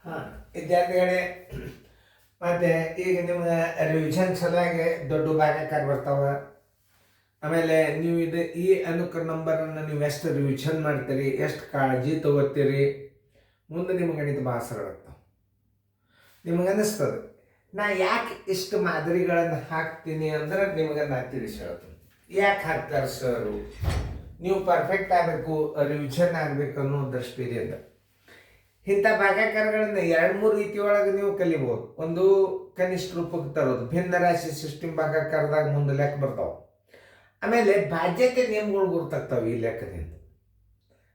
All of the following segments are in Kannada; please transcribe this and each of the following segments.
ಹಾಂ, ವಿದ್ಯಾರ್ಥಿಗಳೇ, ಮತ್ತು ಈಗ ನಿಮ್ಗೆ ರಿವಿಷನ್ ಸಲುವಾಗಿ ದೊಡ್ಡ ಭಾಗಕಾರ ಬರ್ತಾವ. ಆಮೇಲೆ ನೀವು ಈ ಅನುಕ್ರಮ ನಂಬರನ್ನು ನೀವು ಎಷ್ಟು ರಿವಿಷನ್ ಮಾಡ್ತೀರಿ, ಎಷ್ಟು ಕಾಳಜಿ ತಗೋತೀರಿ, ಮುಂದೆ ನಿಮ್ಗೆ ಗಣಿತ ಭಾಳ ಸರಳ ಆಗ್ತಾವೆ. ನಿಮಗೆ ಅನ್ನಿಸ್ತದೆ ನಾ ಯಾಕೆ ಇಷ್ಟು ಮಾದರಿಗಳನ್ನು ಹಾಕ್ತೀನಿ ಅಂದ್ರೆ ನಿಮಗೆ ನಾ ತಿಳಿಸಿ ಹೇಳ್ತೀನಿ. ಯಾಕೆ ಹಾಕ್ತಾರೆ ಸರು, ನೀವು ಪರ್ಫೆಕ್ಟ್ ಆಗಬೇಕು, ರಿವಿಷನ್ ಆಗಬೇಕು ಅನ್ನೋ ದೃಷ್ಟಿಯಿಂದ ಇಂಥ ಭಾಗಾಕಾರಗಳನ್ನ 2-3 ರೀತಿ ಒಳಗೆ ನೀವು ಕಲಿಬೋದು. ಒಂದು ಕನಿಷ್ಠ ರೂಪಕ್ಕೆ ತರೋದು, ಭಿನ್ನ ರಾಶಿ ಸಿಸ್ಟಮ್ ಭಾಗಾಕಾರದಾಗ ಮುಂದೆ ಲೆಕ್ಕ ಬರ್ತಾವೆ. ಆಮೇಲೆ ಬಾಧ್ಯತೆ ನಿಯಮಗಳು ಗುರ್ತಾಗ್ತಾವೆ. ಈ ಲೆಕ್ಕದಿಂದ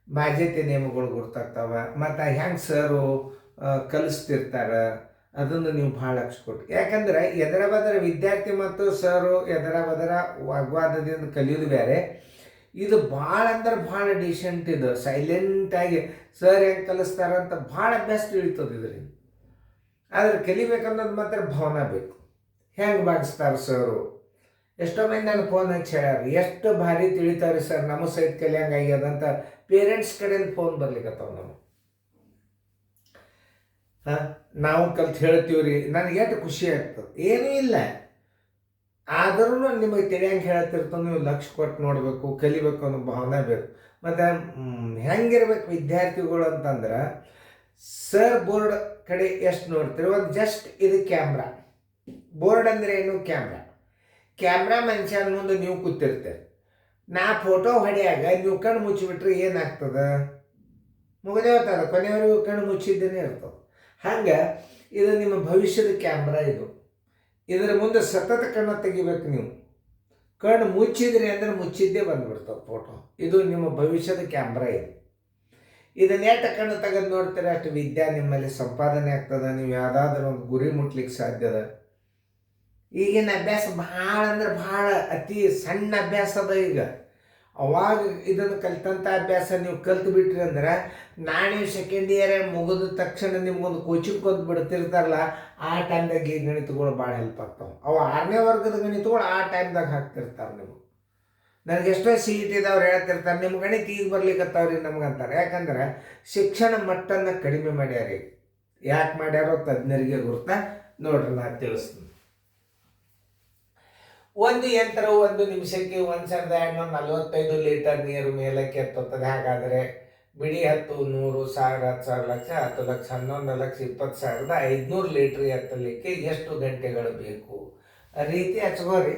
ಬಾಧ್ಯತೆ ನಿಯಮಗಳು ಗುರ್ತಾಗ್ತಾವೆ. ಮತ್ತು ಹೆಂಗೆ ಸರು ಕಲಿಸ್ತಿರ್ತಾರೆ ಅದನ್ನು ನೀವು ಭಾಳ ಲಕ್ಷ ಕೊಟ್ಟು. ಯಾಕಂದ್ರೆ ಎದರ ಬದರ ವಿದ್ಯಾರ್ಥಿ ಮತ್ತು ಸರು ಎದರ ಬದರ ವಾಗ್ವಾದದಿಂದ ಕಲಿಯೋದು ಬೇರೆ. ಇದು ಭಾಳ ಅಂದ್ರೆ ಭಾಳ ಡಿಸೆಂಟ್. ಇದು ಸೈಲೆಂಟಾಗಿ ಸರ್ ಹೆಂಗೆ ಕಲಿಸ್ತಾರಂತ ಭಾಳ ಅಭ್ಯಾಸ ತಿಳಿತದೆ ಇದರಿಂದ. ಆದರೆ ಕಲಿಬೇಕನ್ನೋದು ಮಾತ್ರ ಭಾವನೆ ಬೇಕು. ಹೆಂಗೆ ಭಾಗಿಸ್ತಾರೆ ಸರು. ಎಷ್ಟೋ ಮಂದಿ ನಾನು ಫೋನ್ ಹಚ್ಚಿ ಹೇಳ್ಯಾರ, ಎಷ್ಟು ಭಾರಿ ತಿಳಿತಾರೆ ಸರ್, ನಮ್ಮ ಸಹಿತ ಕಲಿಯಂಗೆ ಆಗ್ಯದಂತ ಪೇರೆಂಟ್ಸ್ ಕಡೆಯಿಂದ ಫೋನ್ ಬರ್ಲಿಕ್ಕತ್ತಾವ ನಾವು. ನಾವು ಕಲ್ತು ಹೇಳ್ತೀವ್ರಿ, ನನಗೆ ಎಷ್ಟು ಖುಷಿ ಆಗ್ತದೆ. ಏನೂ ಇಲ್ಲ, ಆದ್ರೂ ನಿಮಗೆ ತಿಳಿಯಂಗೆ ಹೇಳ್ತಿರ್ತಾವೆ. ನೀವು ಲಕ್ಷ ಕೊಟ್ಟು ನೋಡಬೇಕು, ಕಲಿಬೇಕು ಅನ್ನೋ ಭಾವನೆ ಬೇಕು. ಮತ್ತು ಹೆಂಗಿರ್ಬೇಕು ವಿದ್ಯಾರ್ಥಿಗಳು ಅಂತಂದ್ರೆ, ಸರ್ ಬೋರ್ಡ್ ಕಡೆ ಎಷ್ಟು ನೋಡ್ತೀರಿ, ಒಂದು ಜಸ್ಟ್ ಇದು ಕ್ಯಾಮ್ರಾ. ಬೋರ್ಡ್ ಅಂದರೆ ಏನು, ಕ್ಯಾಮ್ರಾ ಮನುಷ್ಯನ ಮುಂದೆ ನೀವು ಕೂತಿರ್ತೀರಿ. ನಾ ಫೋಟೋ ಹೊಡೆಯಾಗ ನೀವು ಕಣ್ಣು ಮುಚ್ಚಿಬಿಟ್ರೆ ಏನಾಗ್ತದೆ, ಮುಗದೇ ಹೋಗ್ತದೆ, ಕೊನೆಯವರೆಗೂ ಕಣ್ಣು ಮುಚ್ಚಿದ್ದೇನೆ ಇರ್ತದೆ. ಹಂಗೆ ಇದು ನಿಮ್ಮ ಭವಿಷ್ಯದ ಕ್ಯಾಮ್ರಾ. ಇದರ ಮುಂದೆ ಸತತ ಕಣ್ಣು ತೆಗಿಬೇಕು ನೀವು. ಕಣ್ಣು ಮುಚ್ಚಿದ್ರಿ ಅಂದ್ರೆ ಮುಚ್ಚಿದ್ದೇ ಬಂದ್ಬಿಡ್ತಾವೆ ಫೋಟೋ. ಇದು ನಿಮ್ಮ ಭವಿಷ್ಯದ ಕ್ಯಾಮ್ರಾ. ಇದನ್ನೇಟ ಕಣ್ಣು ತೆಗೆದು ನೋಡ್ತೀರ ಅಷ್ಟು ವಿದ್ಯೆ ನಿಮ್ಮಲ್ಲಿ ಸಂಪಾದನೆ ಆಗ್ತದೆ. ನೀವು ಯಾವುದಾದ್ರೂ ಒಂದು ಗುರಿ ಮುಟ್ಲಿಕ್ಕೆ ಸಾಧ್ಯದ. ಈಗಿನ ಅಭ್ಯಾಸ ಭಾಳ ಅಂದ್ರೆ ಭಾಳ ಅತಿ ಸಣ್ಣ ಅಭ್ಯಾಸ ಅದ. ಈಗ ಅವಾಗ ಇದನ್ನು ಕಲಿತಂಥ ಅಭ್ಯಾಸ ನೀವು ಕಲ್ತು ಬಿಟ್ರಿ ಅಂದ್ರೆ ನಾಳೆ ಸೆಕೆಂಡ್ ಇಯರ್ ಮುಗಿದ ತಕ್ಷಣ ನಿಮ್ಗೊಂದು ಕೋಚಿಂಗ್ ಕೊಂದು ಬಿಡ್ತಿರ್ತಾರಲ್ಲ, ಆ ಟೈಮ್ದಾಗ ಈ ಗಣಿತಗಳು ಭಾಳ ಹೆಲ್ಪ್ ಆಗ್ತಾವೆ. ಅವು 6ನೇ ವರ್ಗದ ಗಣಿತಗಳು ಆ ಟೈಮ್ದಾಗ ಹಾಕ್ತಿರ್ತಾರೆ. ನೀವು ನನಗೆ ಎಷ್ಟೋ CET ಹೇಳ್ತಿರ್ತಾರೆ, ನಿಮ್ಮ ಗಣಿತ ಈಗ ಬರ್ಲಿಕ್ಕತ್ತಾವ್ರಿ ನಮ್ಗಂತಾರೆ. ಯಾಕಂದ್ರೆ ಶಿಕ್ಷಣ ಮಟ್ಟನ್ನು ಕಡಿಮೆ ಮಾಡ್ಯಾರ. ಯಾಕೆ ಮಾಡ್ಯಾರೋ ತಜ್ಞರಿಗೆ ಗುರ್ತಾ ನೋಡ್ರಿ, ನಾ ತಿಳಿಸ್ತೀನಿ. ಒಂದು ಯಂತ್ರವು 1 ನಿಮಿಷಕ್ಕೆ 1245 ಲೀಟರ್ ನೀರು ಮೇಲಕ್ಕೆ ಎತ್ತುತ್ತದೆ. ಹಾಗಾದರೆ ಬಿಡಿ 10, 100, 1000, 10,000, ಲಕ್ಷ, 10 ಲಕ್ಷ, 11 ಲಕ್ಷ, 20,500 ಲೀಟ್ರ್ ಎತ್ತಲಿಕ್ಕೆ ಎಷ್ಟು ಗಂಟೆಗಳು ಬೇಕು? ರೀತಿ ಹಚ್ಕೋರಿ.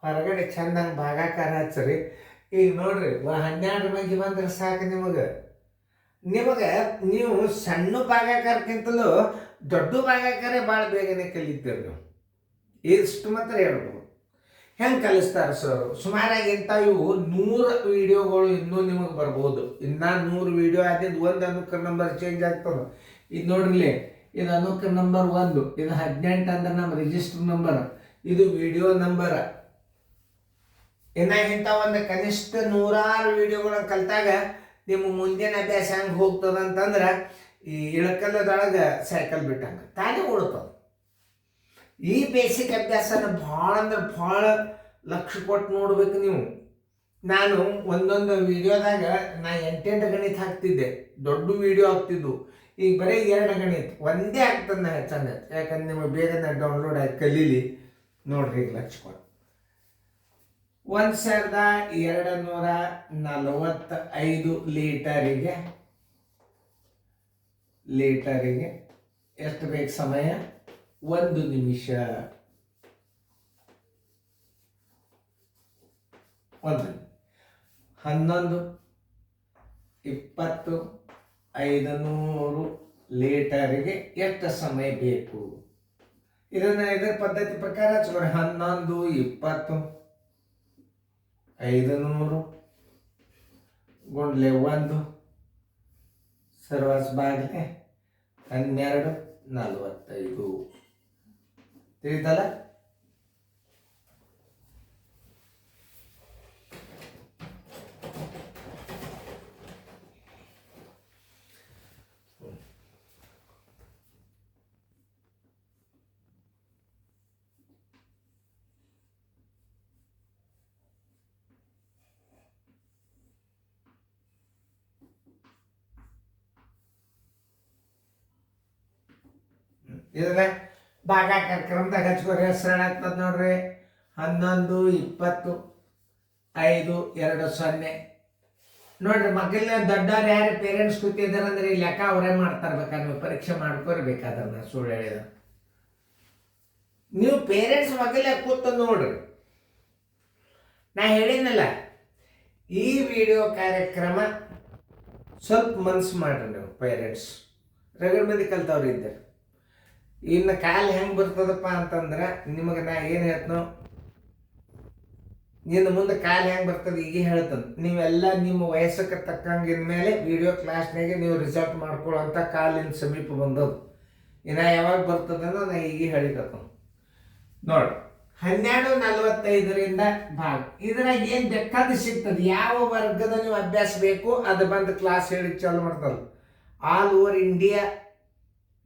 ಹೊರಗಡೆ ಚೆಂದಂಗೆ ಭಾಗಾಕಾರ ಹಚ್ಚ್ರಿ. ಈಗ ನೋಡ್ರಿ, 12 ಮಂದಿ ಬಂದ್ರೆ ಸಾಕು ನಿಮಗೆ. ನೀವು ಸಣ್ಣ ಭಾಗಾಕಾರಕ್ಕಿಂತಲೂ ದೊಡ್ಡ ಭಾಗಾಕಾರ ಭಾಳ ಬೇಗನೆ ಕಲಿತೀರಿ ನೀವು. ಇಷ್ಟು ಮಾತ್ರ ಹೇಳ್ಬೋದು. ಹೆಂಗೆ ಕಲಿಸ್ತಾರೆ ಸರ್? ಸುಮಾರಾಗಿ ಇಂಥ ಇವು 100 ವಿಡಿಯೋಗಳು ಇನ್ನೂ ನಿಮಗೆ ಬರ್ಬೋದು. ಇನ್ನು 100 ವಿಡಿಯೋ ಆದಿದ್ದು ಒಂದು ಅನುಕ್ರಮ ನಂಬರ್ ಚೇಂಜ್ ಆಗ್ತದೆ. ಇದು ನೋಡ್ರಿ, ಇದು ಅನುಕ್ರಮ ನಂಬರ್ 1, ಇದು 18 ಅಂದ್ರೆ ನಮ್ಮ ರಿಜಿಸ್ಟರ್ ನಂಬರ್, ಇದು ವಿಡಿಯೋ ನಂಬರ್. ಇನ್ನು ಇಂಥ ಒಂದು ಕನಿಷ್ಠ 100 ವಿಡಿಯೋಗಳನ್ನ ಕಲಿತಾಗ ನಿಮ್ಮ ಮುಂದಿನ ಅಭ್ಯಾಸ ಹೆಂಗೆ ಹೋಗ್ತದಂತಂದ್ರೆ, ಈ ಇಳಕಲ್ಲದೊಳಗೆ ಸೈಕಲ್ ಬಿಟ್ಟಂಗೆ ತಾನೇ ಉಳ್ತದೆ. ಈ ಬೇಸಿಕ್ ಅಭ್ಯಾಸನ ಭಾಳ ಅಂದ್ರೆ ಭಾಳ ಲಕ್ಷ ಕೊಟ್ಟು ನೋಡ್ಬೇಕು ನೀವು. ನಾನು ಒಂದೊಂದು ವಿಡಿಯೋದಾಗ ನಾ 8 ಗಣಿತ ಹಾಕ್ತಿದ್ದೆ, ದೊಡ್ಡ ವಿಡಿಯೋ ಹಾಕ್ತಿದ್ದು. ಈಗ ಬರೀ 2 ಗಣಿತ ಒಂದೇ ಆಗ್ತದೆ. ನಾ ಹೆಚ್ಚಂದ ಯಾಕಂದ್ರೆ ನಿಮಗೆ ಬೇಗನೆ ಡೌನ್ಲೋಡ್ ಆಗಿ ಕಲೀಲಿ. ನೋಡ್ರಿ, ಈಗ ಲಕ್ಷ ಕೊಟ್ಟು 1245 ಲೀಟರಿಗೆ ಎಷ್ಟು ಬೇಕು ಸಮಯ? 1 ನಿಮಿಷ. 11, 20, 500 ಲೀಟರಿಗೆ ಎಷ್ಟು ಸಮಯ ಬೇಕು? ಇದರ ಪದ್ಧತಿ ಪ್ರಕಾರ ಹಚ್ಕೋರಿ. 11, 20, 500 ಗುಂಡ್ಲೆ 1 ಸರ್ವಾಸ್ ಬಾಗ್ಲೆ 12, 45. ತಿಳಿತಲ್ಲ? ಇದನ್ನ ಭಾಗ ಕಾರ್ಯಕ್ರಮದಾಗ ಹಚ್ಕೋರಿ. ಹೆಸರು ಏನಾಗ್ತದೆ ನೋಡ್ರಿ, 11-20-5-2-0. ನೋಡ್ರಿ, ಮಕ್ಕಳನ್ನ ದೊಡ್ಡವ್ರು ಯಾರು ಪೇರೆಂಟ್ಸ್ ಕೂತಿದ್ದಾರೆ ಅಂದ್ರೆ ಈ ಲೆಕ್ಕ ಅವರೇ ಮಾಡ್ತಾರೆ. ಬೇಕಾದ್ರೆ ನೀವು ಪರೀಕ್ಷೆ ಮಾಡ್ಕೋರ್ಬೇಕಾದ್ರೆ ನಾ ಸುಳ್ಳು ಹೇಳಿದ. ನೀವು ಪೇರೆಂಟ್ಸ್ ಮಕ್ಕಳೇ ಕೂತು ನೋಡ್ರಿ. ನಾ ಹೇಳಿದ್ನಲ್ಲ, ಈ ವಿಡಿಯೋ ಕಾರ್ಯಕ್ರಮ ಸ್ವಲ್ಪ ಮನ್ಸು ಮಾಡ್ರಿ ನೀವು ಪೇರೆಂಟ್ಸ್. ರಗಡ್ ಮಂದಿ ಕಲ್ತವ್ರು ಇದ್ದಾರೆ. ಇನ್ನು ಕಾಲ ಹೆಂಗೆ ಬರ್ತದಪ್ಪ ಅಂತಂದ್ರೆ ನಿಮಗೆ ನಾ ಏನು ಹೇಳ್ತನೋ, ಇನ್ನು ಮುಂದೆ ಕಾಲ ಹೆಂಗೆ ಬರ್ತದೆ ಈಗ ಹೇಳ್ತದೆ. ನೀವೆಲ್ಲ ನಿಮ್ಮ ವಯಸ್ಸಕ್ಕೆ ತಕ್ಕಂಗಿನ ಮೇಲೆ ವಿಡಿಯೋ ಕ್ಲಾಸ್ನಾಗೆ ನೀವು ರಿಸಲ್ಟ್ ಮಾಡ್ಕೊಳ್ಳೋಂಥ ಕಾಲಿನ ಸಮೀಪ ಬಂದದ್ದು. ಇನ್ನು ಯಾವಾಗ ಬರ್ತದನೋ ನಾ ಈಗ ಹೇಳಿಕತ್ತ ನೋಡಿ. 12:45 ಭಾಗ. ಇದ್ರಾಗ ಏನು ಬೇಕಾದ ಸಿಗ್ತದೆ. ಯಾವ ವರ್ಗದ ನೀವು ಅಭ್ಯಾಸ ಬೇಕು ಅದು ಬಂದು ಕ್ಲಾಸ್ ಹೇಳಿ ಚಾಲು ಮಾಡ್ತದೆ. ಆಲ್ ಓವರ್ ಇಂಡಿಯಾ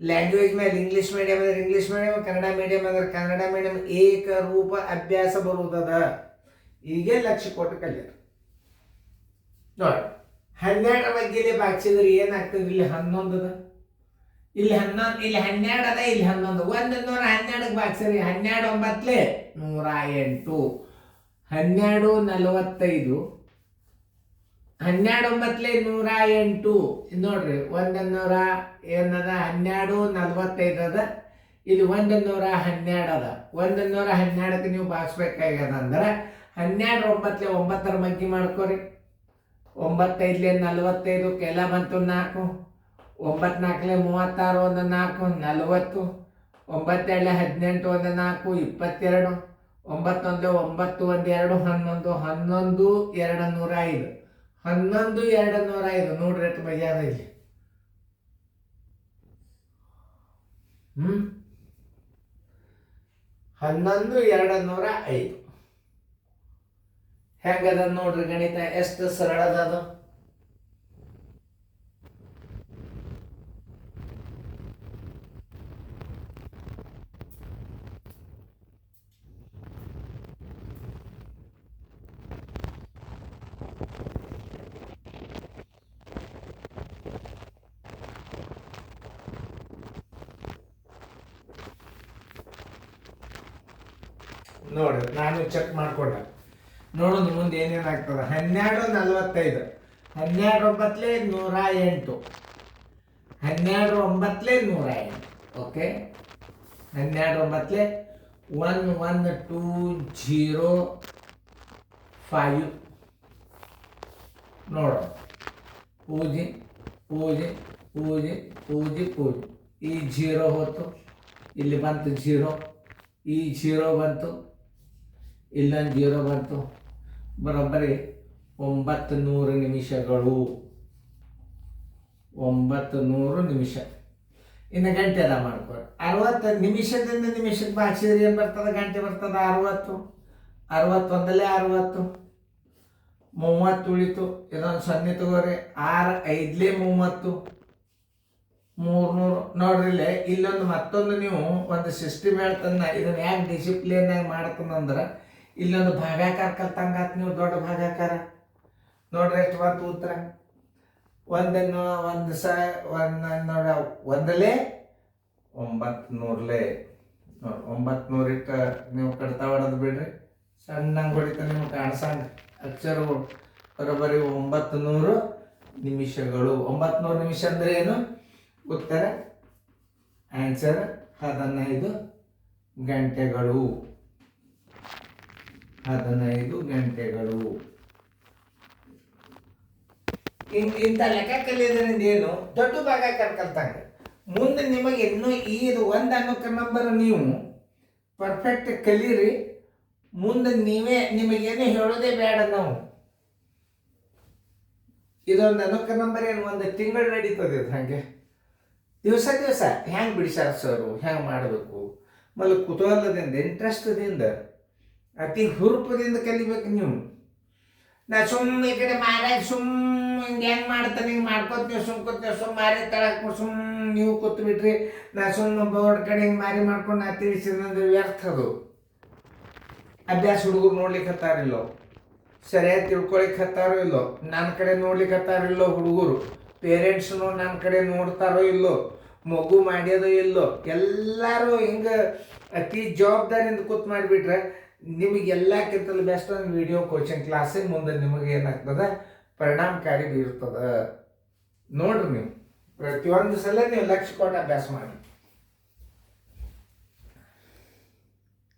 ಲ್ಯಾಂಗ್ವೇಜ್ ಮೇಲೆ ಇಂಗ್ಲೀಷ್ ಮೀಡಿಯಮ್ ಅಂದ್ರೆ ಇಂಗ್ಲೀಷ್ ಮೀಡಿಯಮ್, ಕನ್ನಡ ಮೀಡಿಯಮ್ ಅಂದ್ರೆ ಕನ್ನಡ ಮೀಡಿಯಮ್ ಏಕರೂಪ ಅಭ್ಯಾಸ ಬರುವುದದ. ಈಗೇ ಲಕ್ಷ್ಯ ಕೊಟ್ಟು ಕಲಿಯೋದು ನೋಡಿ. 12 ಬಗ್ಗೆ ಬಾಚಿದ್ರೆ ಏನಾಗ್ತದೆ, ಇಲ್ಲಿ 11 ಅದ, ಇಲ್ಲಿ 11, ಇಲ್ಲಿ 12 ಅದ, ಇಲ್ಲಿ 11. 112 ಬಾಕ್ಸರಿ. 12 9 108, 12:45, 12 9 108. ನೋಡ್ರಿ, 100 ಏನದ 12:45 ಅದ, ಇಲ್ಲಿ 112 ಅದ. 112ಕ್ಕೆ ನೀವು ಬಾಕ್ಸ್ಬೇಕಾಗ್ಯದ ಅಂದ್ರೆ 12 9 9 ಮಗ್ಗಿ ಮಾಡ್ಕೋರಿ. 9 5 45 ಕೆಲ ಬಂತು 4, 9 4 36, 1 4 40, 9 2 18, 1 4 22, 9 1 9 1 2 11, 11 205, 11 205. ನೋಡ್ರಿ ಎಷ್ಟು ಮಜಾದ ಇಲ್ಲಿ. 11 205 ಹೆಂಗದ ನೋಡ್ರಿ. ಗಣಿತ ಎಷ್ಟು ಸರಳ ಅದು. ನೋಡ್ರಿ, ನಾನು ಚೆಕ್ ಮಾಡ್ಕೊಂಡೆ. ನೋಡೋದು ಮುಂದೆ ಏನೇನಾಗ್ತದೆ. 12:45, 12 9 108, 12 9 108. ಓಕೆ, 12 9 1120 ನೋಡೋ. ಪೂಜೆ ಪೂಜೆ ಪೂಜೆ ಪೂಜೆ ಪೂಜೆ. ಈ 0 ಹೋಯ್ತು, ಇಲ್ಲಿ ಬಂತು 0, ಈ 0 ಬಂತು, ಇಲ್ಲೊಂದು 0 ಬಂತು. ಬರೋಬ್ಬರಿ 900 ನಿಮಿಷಗಳು. 900 ನಿಮಿಷ. ಇನ್ನು ಗಂಟೆ ಅದ ಮಾಡ್ಕೊರಿ. 60 ನಿಮಿಷದಿಂದ ನಿಮಿಷಕ್ಕೆ ಬಾಚಿದ್ರೆ ಏನು ಬರ್ತದೆ, ಗಂಟೆ ಬರ್ತದೆ 60. 61 60, 30 ಉಳಿತು. ಇದೊಂದು 0 ತಗೋರಿ. 6 5 30, 300. ನೋಡ್ರಿ, ಇಲ್ಲೊಂದು ಮತ್ತೊಂದು ನೀವು ಒಂದು ಸಿಸ್ಟಮ್ ಹೇಳ್ತಂದ. ಇದನ್ನ ಯಾಕೆ ಡಿಸಿಪ್ಲಿನ್ನಾಗಿ ಮಾಡ್ತಂದ್ರೆ ಇಲ್ಲೊಂದು ಭಾಗಾಕಾರ ಕಲ್ತಂಗಾತ್. ನೀವು ದೊಡ್ಡ ಭಾಗಾಕಾರ ನೋಡ್ರಿ ಎಷ್ಟು ಬಂತು ಉತ್ತರ. ಒಂದಲೇ 900 900 ಇಟ್ಟ ನೀವು ಕಡ್ತಾ ಹೊಡೋದು ಬಿಡ್ರಿ. ಸಣ್ಣಂಗೆ ಹೊಡಿತ ನಿಮ್ಗೆ ಕಾಣಿಸಂಗ ಅಕ್ಷರಗಳು. ಬರೋಬ್ಬರಿ 900 ನಿಮಿಷಗಳು. 900 ನಿಮಿಷ ಅಂದ್ರೆ ಏನು? ಉತ್ತರ ಆನ್ಸರ್ 15 ಗಂಟೆಗಳು. 15 ಗಂಟೆಗಳು. ಇಂಥ ಲೆಕ್ಕ ಕಲಿಯೋದ್ರಿಂದ ಏನು? ದೊಡ್ಡ ಭಾಗ ಕಲ್ತಂಗೆ ಮುಂದೆ ನಿಮಗೆ ಇನ್ನೂ ಇದು 1 ಅನ್ನೋ ನಂಬರ್ ನೀವು ಪರ್ಫೆಕ್ಟ್ ಕಲೀರಿ. ಮುಂದೆ ನಿಮಗೇನು ಹೇಳೋದೇ ಬೇಡ. ನಾವು ಇದೊಂದು ಅನ್ನೋಕ ನಂಬರ್ ಏನು 1 ತಿಂಗಳು ನಡೀತದೆ. ಇದು ಹಾಗೆ ದಿವಸ ಹೆಂಗೆ ಬಿಡಿಸ್ಯಾರ ಸರು, ಹೆಂಗೆ ಮಾಡಬೇಕು ಮಲ್ಲಿ ಕುತೂಹಲದಿಂದ, ಇಂಟ್ರೆಸ್ಟ್ದಿಂದ, ಅತಿ ಹುರುಪದಿಂದ ಕಲಿಬೇಕು ನೀವು. ನಾ ಸುಮ್ಮನೆ ಈ ಕಡೆ ಮಾರಾಗ ಹಿಂಗೆ ಹೆಂಗೆ ಮಾಡ್ತಾನೆ ಹಿಂಗೆ ಮಾಡ್ಕೊತೀವಿ, ಸುಮ್ ಮಾರಿ ತಳಕ್ಕೆ ನೀವು ಕೂತ್ ಬಿಟ್ರಿ. ನಾ ಬೋರ್ಡ್ ಕಡೆ ಹಿಂಗೆ ಮಾರಿ ಮಾಡ್ಕೊಂಡು ನಾ ತಿಳಿಸಿದ್ರೆ ವ್ಯರ್ಥ. ಅದು ಅಭ್ಯಾಸ ಹುಡುಗರು ನೋಡ್ಲಿಕ್ಕೆ ಹತ್ತಾರಿಲ್ಲೋ, ಸರಿಯಾಗಿ ತಿಳ್ಕೊಳಿಕ್ಕೆ ಹತ್ತಾರೋ ಇಲ್ಲೋ, ನನ್ನ ಕಡೆ ನೋಡ್ಲಿಕ್ಕೆ ಹತ್ತಾರಿಲ್ಲೋ ಹುಡುಗರು. ಪೇರೆಂಟ್ಸ್ನು ನನ್ನ ಕಡೆ ನೋಡ್ತಾರೋ ಇಲ್ಲೋ, ಮಗು ಮಾಡ್ಯೋದು ಇಲ್ಲೋ ಎಲ್ಲರೂ ಹಿಂಗೆ ಅತಿ ಜವಾಬ್ದಾರಿಯಿಂದ ಕೂತ್ ಮಾಡಿಬಿಟ್ರೆ ನಿಮಗೆ ಎಲ್ಲಕ್ಕಿಂತಲೂ ಬೆಸ್ಟ್ ವಿಡಿಯೋ ಕೋಚಿಂಗ್ ಕ್ಲಾಸಿಗೆ ಮುಂದೆ ನಿಮಗೆ ಏನಾಗ್ತದೆ ಪರಿಣಾಮಕಾರಿ ಬೀರ್ತದೆ. ನೋಡ್ರಿ ನೀವು ಪ್ರತಿಯೊಂದು ಸಲ ನೀವು ಲಕ್ಷ್ಯ ಕೊಟ್ಟು ಅಭ್ಯಾಸ ಮಾಡಿ.